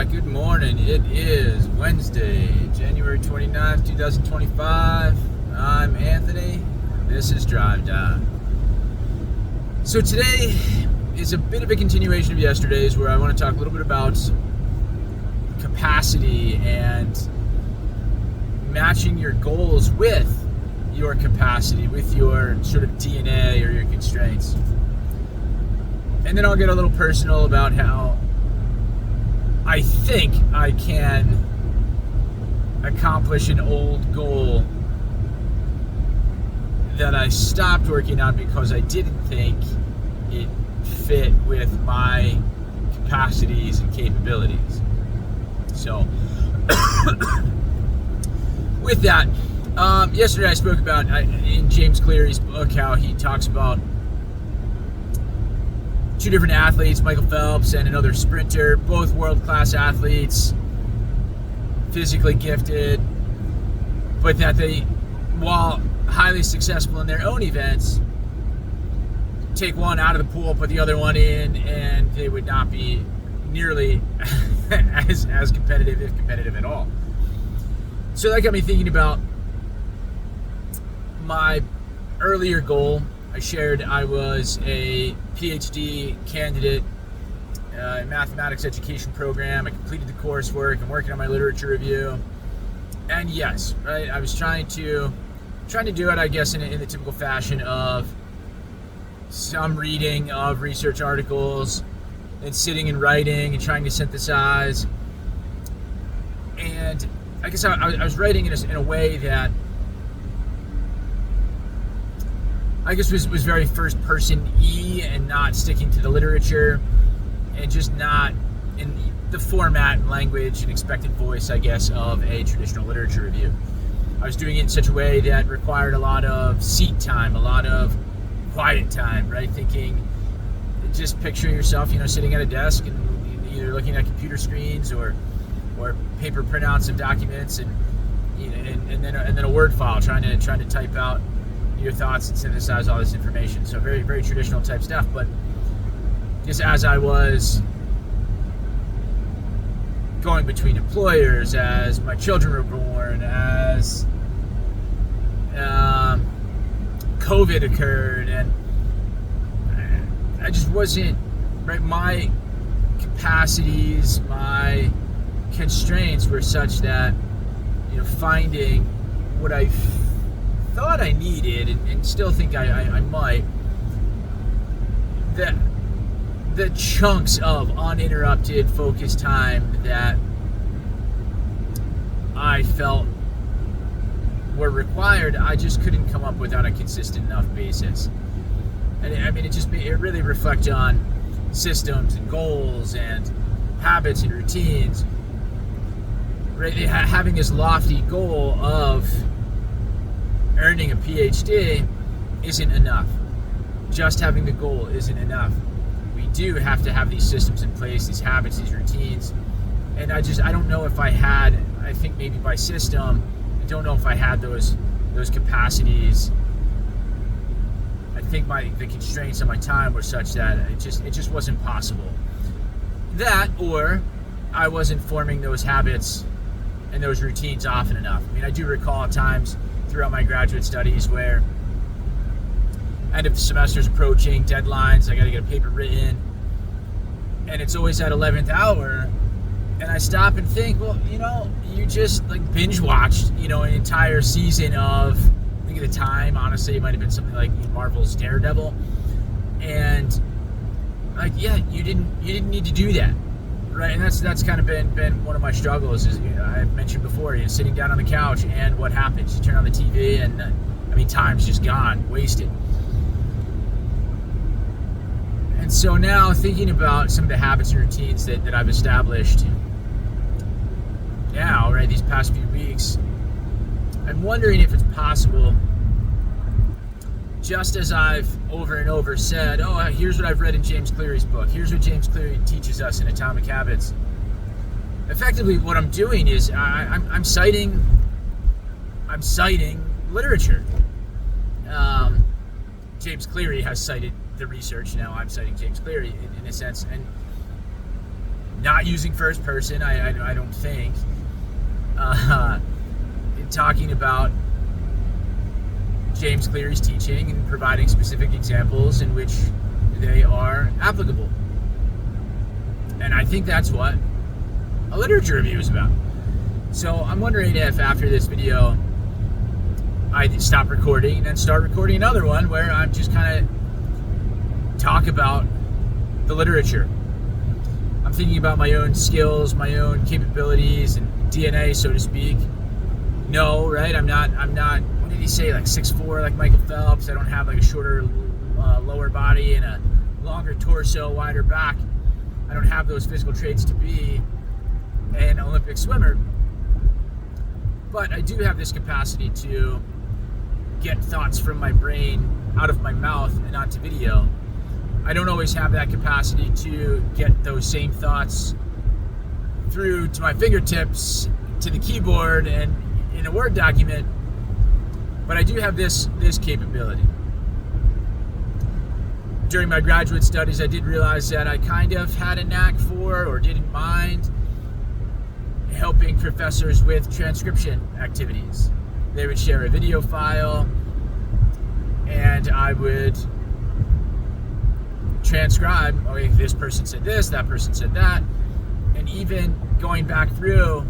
Good morning. It is Wednesday, January 29th, 2025. I'm Anthony. This is Drive Time. So today is a bit of a continuation of yesterday's, where I want to talk a little bit about capacity and matching your goals with your capacity, with your sort of DNA or your constraints. And then I'll get a little personal about how I think I can accomplish an old goal that I stopped working on because I didn't think it fit with my capacities and capabilities. So, with that, yesterday I spoke about, in James Cleary's book, how he talks about two different athletes, Michael Phelps and another sprinter, both world-class athletes, physically gifted, but that they, while highly successful in their own events, take one out of the pool, put the other one in, and they would not be nearly as competitive, if competitive at all. So that got me thinking about my earlier goal. I shared I was a PhD candidate in mathematics education program. I completed the coursework. I'm working on my literature review. And yes, right, I was trying to do it, I guess, in the typical fashion of some reading of research articles and sitting and writing and trying to synthesize. And I guess I was writing in a way that I guess was very first person and not sticking to the literature, and just not in the format and language and expected voice, I guess, of a traditional literature review. I was doing it in such a way that required a lot of seat time, a lot of quiet time, right? Thinking, just picture yourself, sitting at a desk and either looking at computer screens or paper printouts of documents, and then a Word file, trying to type out your thoughts and synthesize all this information. So very, very traditional type stuff. But just as I was going between employers, as my children were born, as COVID occurred, and I just wasn't, right, my capacities, my constraints were such that, finding what I thought I needed, and still think I might, the chunks of uninterrupted focused time that I felt were required, I just couldn't come up with on a consistent enough basis. And it really reflected on systems and goals and habits and routines. Right? Having this lofty goal of earning a PhD isn't enough. Just having the goal isn't enough. We do have to have these systems in place, these habits, these routines. And I don't know if I think maybe by system, I don't know if I had those capacities. I think the constraints on my time were such that it just wasn't possible. That, or I wasn't forming those habits and those routines often enough. I do recall times throughout my graduate studies where end of the semester's approaching, deadlines, I got to get a paper written, and it's always at 11th hour, and I stop and think, well, you just binge watched, an entire season of, I think at the time, honestly, it might have been something like Marvel's Daredevil, and you didn't need to do that. Right, and that's kind of been one of my struggles. Is I mentioned before, sitting down on the couch, and what happens? You turn on the TV, and time's just gone, wasted. And so now, thinking about some of the habits and routines that I've established now, right, these past few weeks, I'm wondering if it's possible, just as I've over and over said, here's what I've read in James Cleary's book, here's what James Cleary teaches us in Atomic Habits. Effectively, what I'm doing is I'm citing literature. James Cleary has cited the research. Now I'm citing James Cleary in a sense, and not using first person, I don't think, talking about James Cleary's teaching and providing specific examples in which they are applicable. And I think that's what a literature review is about. So I'm wondering if after this video I stop recording and then start recording another one where I'm just kind of talk about the literature. I'm thinking about my own skills, my own capabilities and DNA, so to speak. No, right? I'm not, what did he say, like 6'4", like Michael Phelps? I don't have like a shorter lower body and a longer torso, wider back. I don't have those physical traits to be an Olympic swimmer. But I do have this capacity to get thoughts from my brain out of my mouth and onto video. I don't always have that capacity to get those same thoughts through to my fingertips, to the keyboard, and in a Word document, but I do have this capability. During my graduate studies, I did realize that I kind of had a knack for, or didn't mind, helping professors with transcription activities. They would share a video file, and I would transcribe, okay, this person said this, that person said that, and even going back through,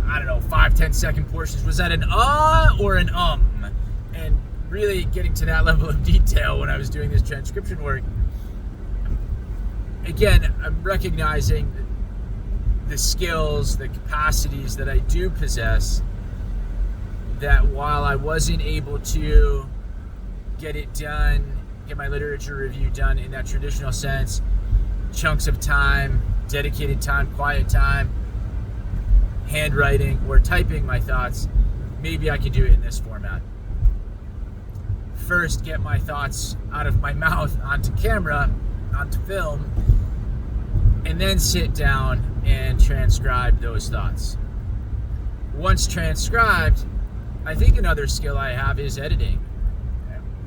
I don't know, 5-10 second portions, was that an or an and really getting to that level of detail when I was doing this transcription work. Again, I'm recognizing the skills, the capacities that I do possess, that while I wasn't able to get it done, get my literature review done in that traditional sense, chunks of time, dedicated time, quiet time, handwriting or typing my thoughts, maybe I can do it in this format. First, get my thoughts out of my mouth onto camera, onto film, and then sit down and transcribe those thoughts. Once transcribed, I think another skill I have is editing.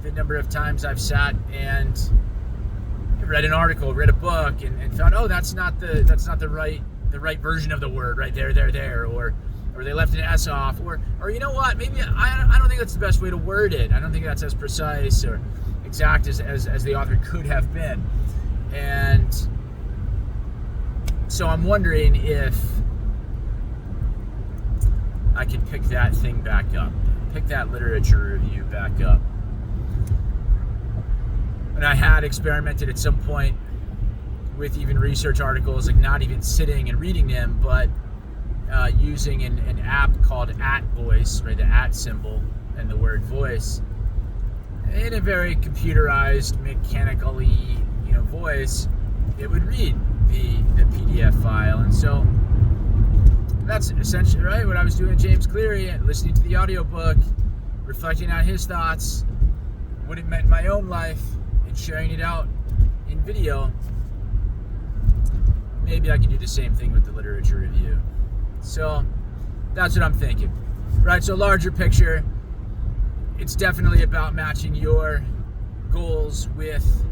The number of times I've sat and read an article, read a book, and thought, oh, that's not the right version of the word right there, or they left an S off, or you know what, maybe I don't think that's the best way to word it. I don't think that's as precise or exact as the author could have been. And so I'm wondering if I can pick that thing back up, pick that literature review back up. And I had experimented at some point with even research articles, like not even sitting and reading them, but using an app called @Voice, right? The @ symbol and the word voice, in a very computerized, mechanically, voice. It would read the PDF file, and so that's essentially right what I was doing. James Cleary, and listening to the audiobook, reflecting on his thoughts, what it meant in my own life, and sharing it out in video. Maybe I can do the same thing with the literature review. So that's what I'm thinking. Right, so larger picture, it's definitely about matching your goals with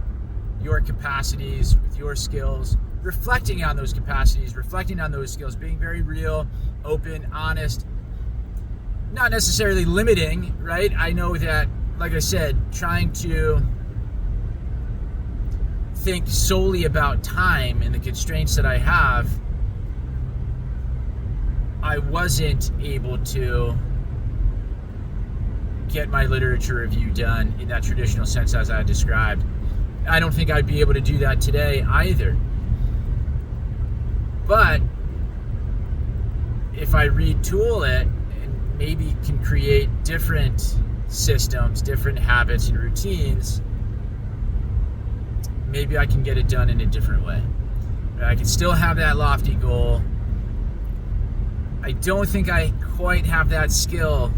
your capacities, with your skills, reflecting on those capacities, reflecting on those skills, being very real, open, honest, not necessarily limiting, right? I know that, like I said, trying to think solely about time and the constraints that I have, I wasn't able to get my literature review done in that traditional sense as I described. I don't think I'd be able to do that today either. But if I retool it and maybe can create different systems, different habits and routines, maybe I can get it done in a different way. I can still have that lofty goal. I don't think I quite have that skill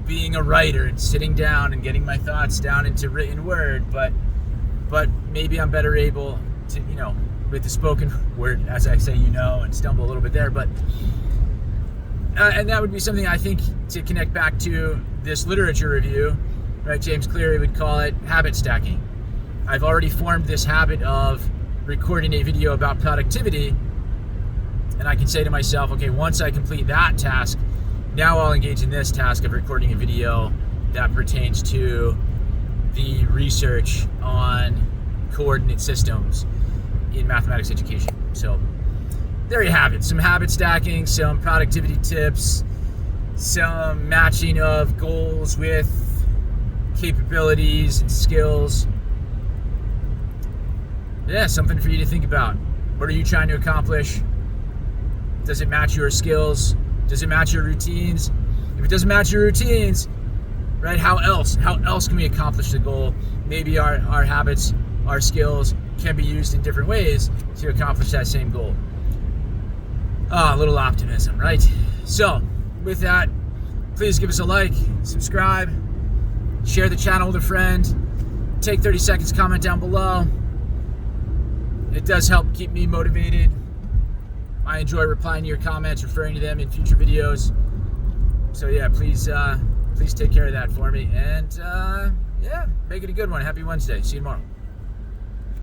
being a writer and sitting down and getting my thoughts down into written word, but maybe I'm better able to, with the spoken word, as I say, and stumble a little bit there, but and that would be something I think to connect back to this literature review, right? James Cleary would call it habit stacking. I've already formed this habit of recording a video about productivity, and I can say to myself, okay, once I complete that task, now I'll engage in this task of recording a video that pertains to the research on coordinate systems in mathematics education. So there you have it. Some habit stacking, some productivity tips, some matching of goals with capabilities and skills. Yeah, something for you to think about. What are you trying to accomplish? Does it match your skills? Does it match your routines? If it doesn't match your routines, right, how else can we accomplish the goal? Maybe our habits, our skills can be used in different ways to accomplish that same goal. A little optimism, right? So with that, please give us a like, subscribe, share the channel with a friend, take 30 seconds, comment down below. It does help keep me motivated. I enjoy replying to your comments, referring to them in future videos. So yeah, please take care of that for me. And yeah, make it a good one. Happy Wednesday. See you tomorrow.